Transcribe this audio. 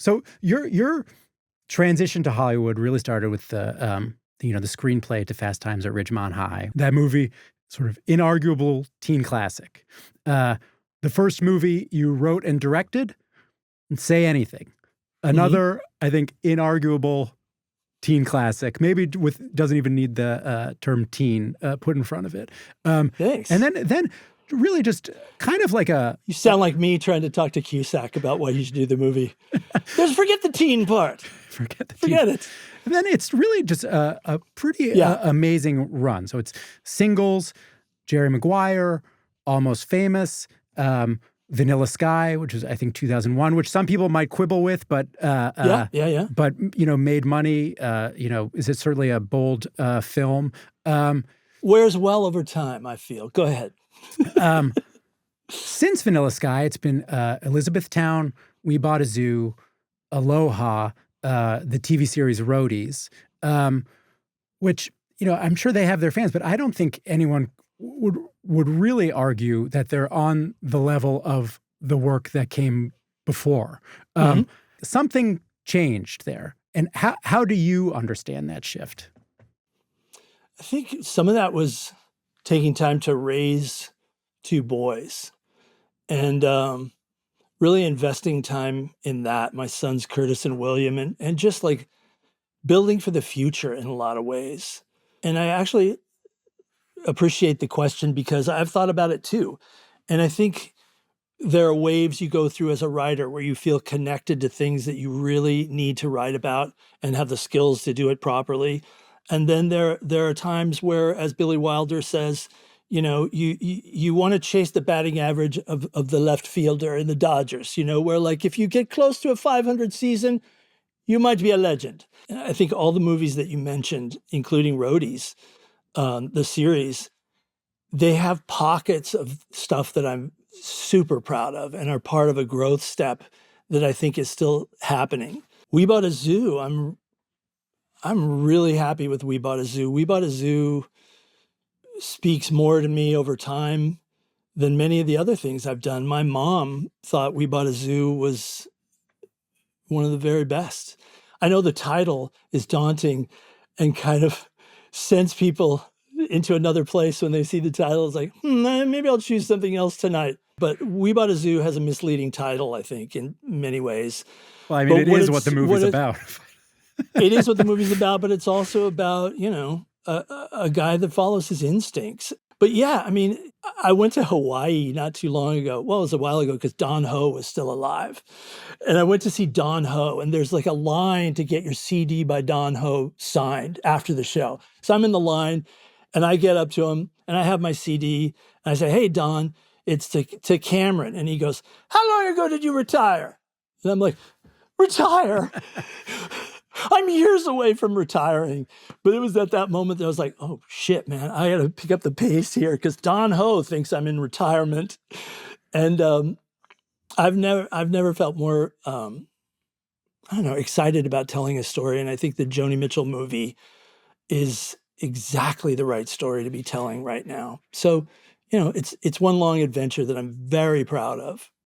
So your transition to Hollywood really started with the screenplay to Fast Times at Ridgemont High. That movie, sort of inarguable teen classic. The first movie you wrote and directed, Say Anything. Another, I think, inarguable teen classic. Maybe doesn't even need the term teen put in front of it. Thanks. And then really just kind of like You sound like me trying to talk to Cusack about why you should do the movie. Just forget the teen part. Forget it. And then it's really just a pretty amazing run. So it's Singles, Jerry Maguire, Almost Famous, Vanilla Sky, which is, I think, 2001, which some people might quibble with, but but made money. Is it certainly a bold film? Wears well over time, I feel. Go ahead. Since Vanilla Sky, it's been Elizabethtown, We Bought a Zoo, Aloha, the TV series Roadies, which I'm sure they have their fans, but I don't think anyone would really argue that they're on the level of the work that came before. Something changed there. And how do you understand that shift? I think some of that was taking time to raise two boys and really investing time in that. My sons, Curtis and William, and just like building for the future in a lot of ways. And I actually appreciate the question because I've thought about it too. And I think there are waves you go through as a writer where you feel connected to things that you really need to write about and have the skills to do it properly. And then there are times where, as Billy Wilder says, you want to chase the batting average of the left fielder in the Dodgers, where like if you get close to a 500 season, you might be a legend. I think all the movies that you mentioned, including Roadies, the series, they have pockets of stuff that I'm super proud of and are part of a growth step that I think is still happening. We Bought a Zoo. I'm really happy with We Bought a Zoo. We Bought a Zoo speaks more to me over time than many of the other things I've done. My mom thought We Bought a Zoo was one of the very best. I know the title is daunting and kind of sends people into another place when they see the title. It's like, maybe I'll choose something else tonight. But We Bought a Zoo has a misleading title, I think, in many ways. Well, I mean, it is what the movie's about. It is what the movie's about, but it's also about, a guy that follows his instincts. But yeah, I mean, I went to Hawaii not too long ago. Well, it was a while ago because Don Ho was still alive. And I went to see Don Ho, and there's like a line to get your CD by Don Ho signed after the show. So I'm in the line, and I get up to him, and I have my CD, and I say, "Hey, Don, it's to Cameron." And he goes, "How long ago did you retire?" And I'm like, "Retire?" I'm years away from retiring. But it was at that moment that I was like, oh, shit, man, I got to pick up the pace here because Don Ho thinks I'm in retirement. And I've never felt more, excited about telling a story. And I think the Joni Mitchell movie is exactly the right story to be telling right now. So, it's one long adventure that I'm very proud of.